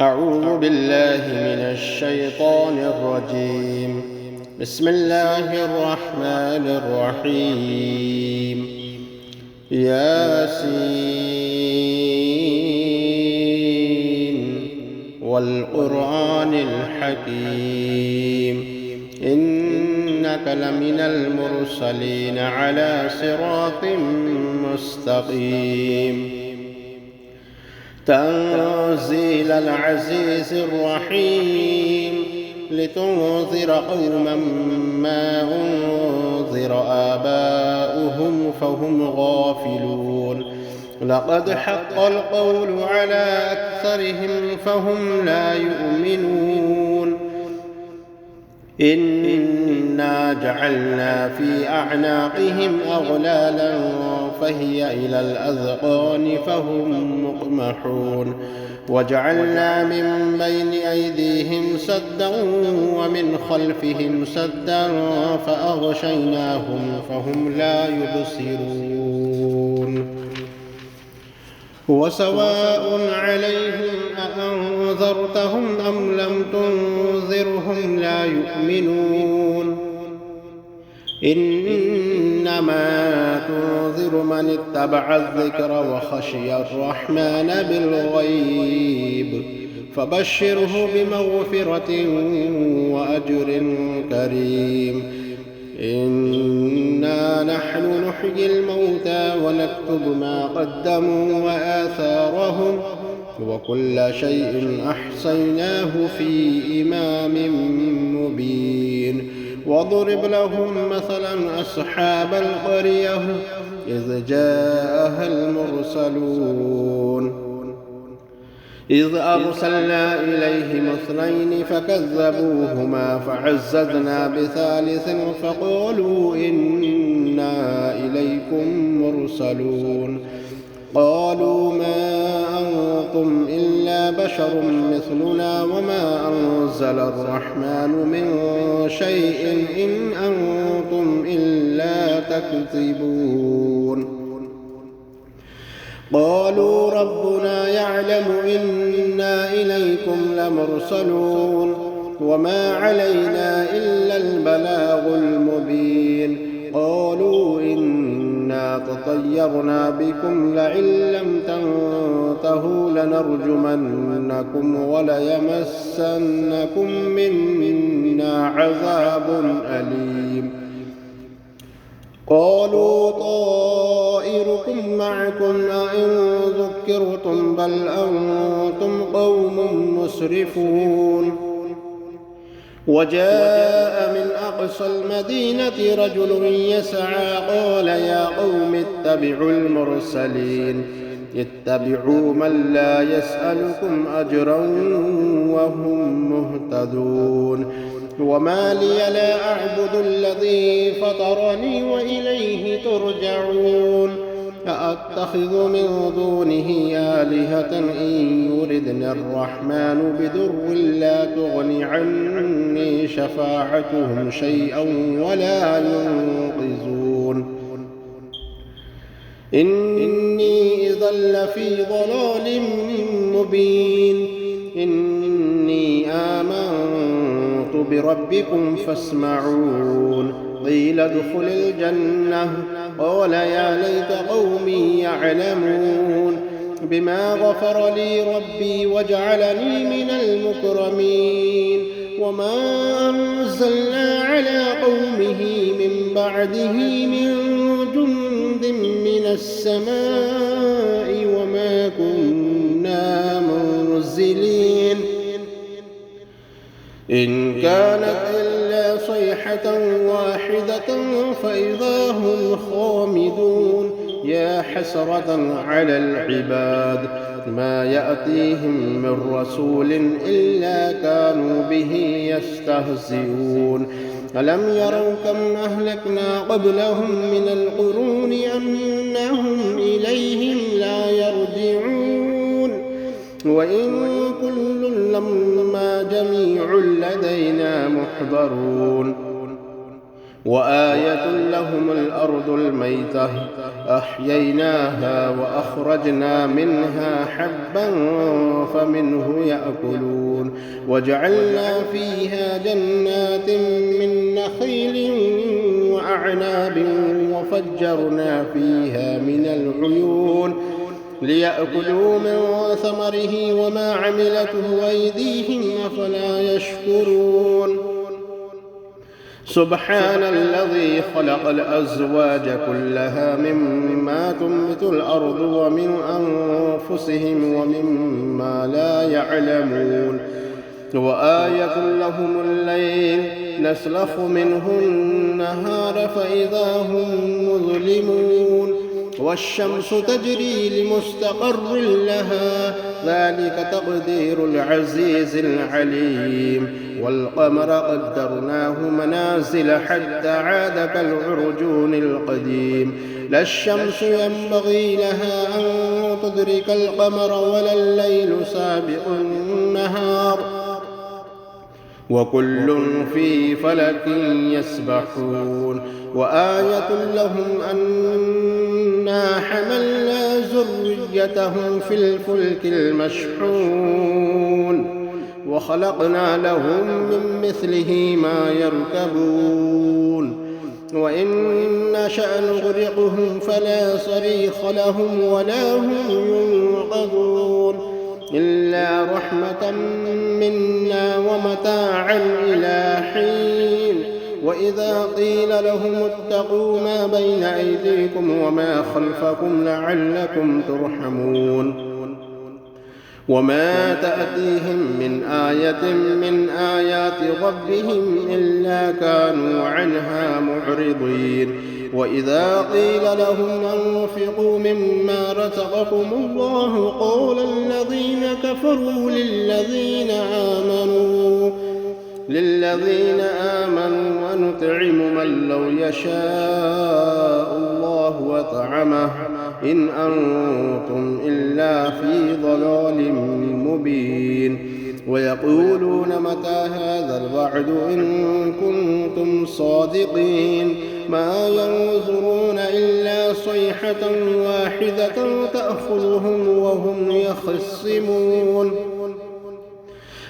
أعوذ بالله من الشيطان الرجيم. بسم الله الرحمن الرحيم. ياسين والقرآن الحكيم إنك لمن المرسلين على صراط مستقيم. تنزيل العزيز الرحيم لتنذر قوما ما أنذر آباؤهم فهم غافلون. لقد حق القول على أكثرهم فهم لا يؤمنون. إنا جعلنا في أعناقهم أغلالا فهي إلى الأذقان فهم مقمحون. وجعلنا من بين أيديهم سدا ومن خلفهم سدا فأغشيناهم فهم لا يبصرون. وسواء عليهم أأنذرتهم أم لم تنذرهم لا يؤمنون. إنما تنذر من اتبع الذكر وخشي الرحمن بالغيب فبشره بمغفرة وأجر كريم. إنا نحن نحيي الموتى ونكتب ما قدموا وآثارهم وكل شيء أحصيناه في إمام مبين. واضرب لهم مثلا أصحاب القرية إذ جاءها المرسلون إذ أرسلنا إليهم 2 فكذبوهما فعززنا بثالث فقالوا إنا إليكم مرسلون. قالوا ما أنتم إلا بشر مثلنا وما أنزل الرحمن من شيء إن أنتم إلا تكذبون. قالوا ربنا يعلم إنا إليكم لمرسلون وما علينا إلا البلاغ المبين. قالوا إنا تطيرنا بكم لئن لم تنتهوا لنرجمنكم وليمسنكم منا عذاب أليم. قالوا طائركم معكم أئن ذكرتم بل أنتم قوم مسرفون. وجاء من أقصى المدينة رجل يسعى قال يا قوم اتبعوا المرسلين اتبعوا من لا يسألكم أجرا وهم مهتدون. وما لي لا أعبد الذي فطرني وإليه ترجعون. أأتخذ من دونه آلهة إن يردني الرحمن بضر لا تغن عني شفاعتهم شيئا ولا ينقذون. إني إذا لفي ضلال مبين. إني آمنت بربكم فاسمعون. قيل ادخل الجنة قال يا ليت قومي يعلمون بما غفر لي ربي وجعلني من المكرمين. وما أنزلنا على قومه من بعده من جند من السماء وما كنا منزلين. إن كانت إلا صيحة واحدة فإذا هم خامدون. يا حسرة على العباد ما يأتيهم من رسول إلا كانوا به يستهزئون. ألم يروا كم أهلكنا قبلهم من القرون أنهم إليهم لا يرجعون. وإن كل لما جميع لدينا محضرون. وآية لهم الأرض الميتة أحييناها وأخرجنا منها حبا فمنه يأكلون وجعلنا فيها جنات من نخيل وأعناب وفجرنا فيها من العيون ليأكلوا من ثمره وما عملته أيديهم أفلا يشكرون سبحان الذي خلق الأزواج كلها مما تنبت الأرض ومن أنفسهم ومما لا يعلمون وآية لهم الليل نسلخ منه النهار فإذا هم مظلمون والشمس تجري لمستقر لها ذلك تقدير العزيز العليم والقمر قدرناه منازل حتى عاد كالعرجون القديم لا الشمس ينبغي لها أن تدرك القمر ولا الليل سابق النهار وكل في فلك يسبحون وآية لهم أنا حملنا ذريتهم في الفلك المشحون وخلقنا لهم من مثله ما يركبون وإن نشأ نغرقهم فلا صريخ لهم ولا هم ينقذون إلا رحمة منا ومتاعا إلى حين وإذا قيل لهم اتقوا ما بين أيديكم وما خلفكم لعلكم ترحمون وما تأتيهم من آية من آيات ربهم إلا كانوا عنها معرضين وإذا قيل لهم أنفقوا مما رزقكم الله قال الذين كفروا للذين آمنوا ونطعم من لو يشاء الله وطعمه إن أنتم إلا في ضلال مبين ويقولون متى هذا الوعد إن كنتم صادقين ما ينظرون إلا صيحة واحدة تأخذهم وهم يخصمون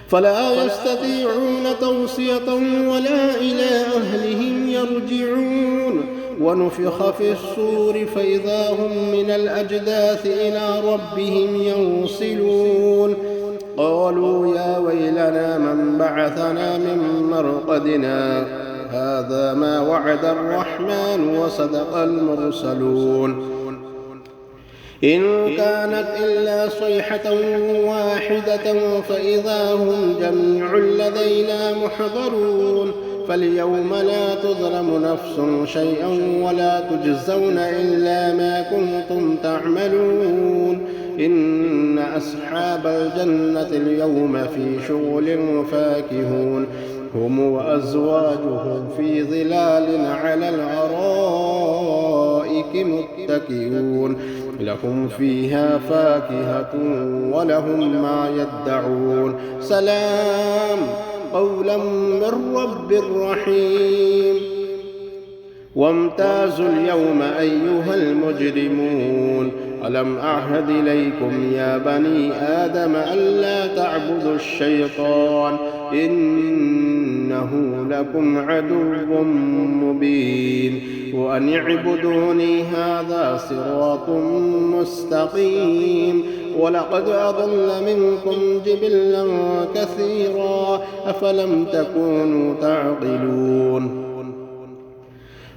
فلا يستطيعون توصية ولا إلى أهلهم يرجعون ونفخ في الصور فإذا هم من الأجداث إلى ربهم ينصلون قالوا يا ويلنا من بعثنا من مرقدنا هذا ما وعد الرحمن وصدق المرسلون إن كانت إلا صيحة واحدة فإذا هم جميع لدينا محضرون فاليوم لا تظلم نفس شيئا ولا تجزون إلا ما كنتم تعملون إن أصحاب الجنة اليوم في شغل فاكهون هم وأزواجهم في ظلال على الأرائك متكئون لهم فيها فاكهة ولهم ما يدعون سلام قولا من رب رحيم وامتازوا اليوم أيها المجرمون ألم أعهد إليكم يا بني آدم ألا تعبدوا الشيطان إنه لكم عدو مبين وأن اعبدوني هذا صراط مستقيم ولقد أضل منكم جبلا كثيرا أفلم تكونوا تعقلون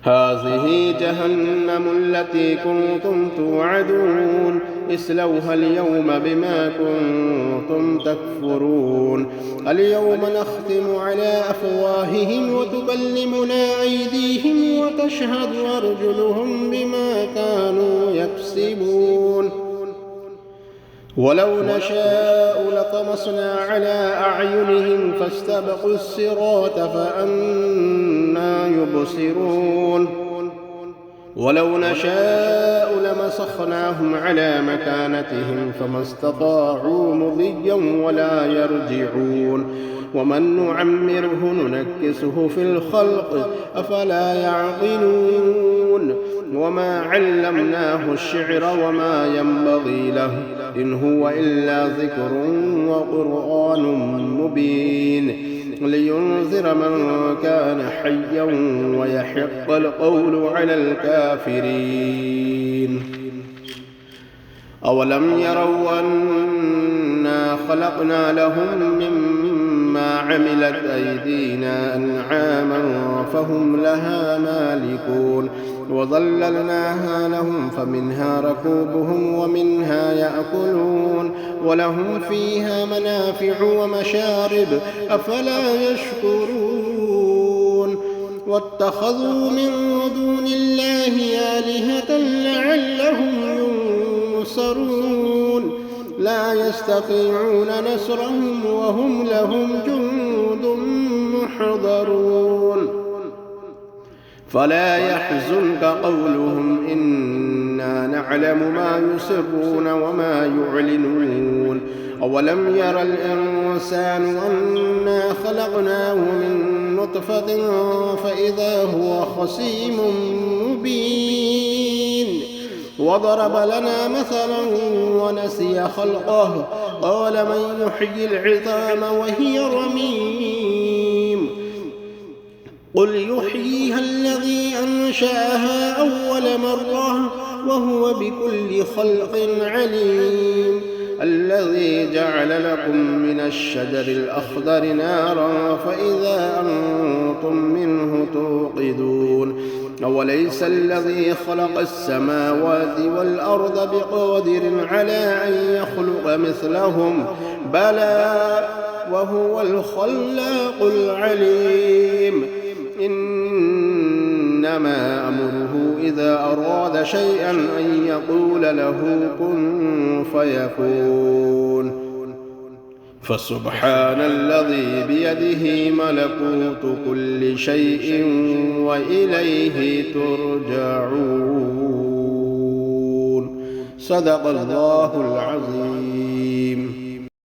هذه جهنم التي كنتم توعدون اصلوها اليوم بما كنتم تكفرون اليوم نختم على أفواههم وتكلمنا أيديهم وتشهد أرجلهم بما كانوا يكسبون ولو نشاء لطمسنا على أعينهم فاستبقوا الصراط فأنى يبصرون ولو نشاء لمسخناهم على مكانتهم فما استطاعوا مضيا ولا يرجعون ومن نعمره ننكسه في الخلق أفلا يعقلون وما علمناه الشعر وما ينبغي له إن هو إلا ذكر وقرآن مبين لينذر من كان حيا ويحق القول على الكافرين أولم يروا أنا خلقنا لهم مما عملت أيدينا أنعاما فهم لها مالكون وظللناها لهم فمنها ركوبهم ومنها يأكلون ولهم فيها منافع ومشارب أفلا يشكرون واتخذوا من دون الله آلهة لعلهم ينصرون لا يستطيعون نصرهم وهم لهم جند محضرون فلا يحزنك قولهم إنا نعلم ما يسرون وما يعلنون أولم ير الإنسان أنا خلقناه من نطفة فإذا هو خصيم مبين وضرب لنا مثلا ونسي خلقه قال من يحيي العظام وهي رميم قل يحييها الذي أنشأها أول مرة وهو بكل خلق عليم الذي جعل لكم من الشجر الأخضر نارا فإذا أنتم منه توقدون أوليس الذي خلق السماوات والأرض بقادر على أن يخلق مثلهم بلى وهو الخلاق العليم إنما أمره إذا أراد شيئا أن يقول له كن فيكون فسبحان الذي بيده ملكوت كل شيء وإليه ترجعون صدق الله العظيم.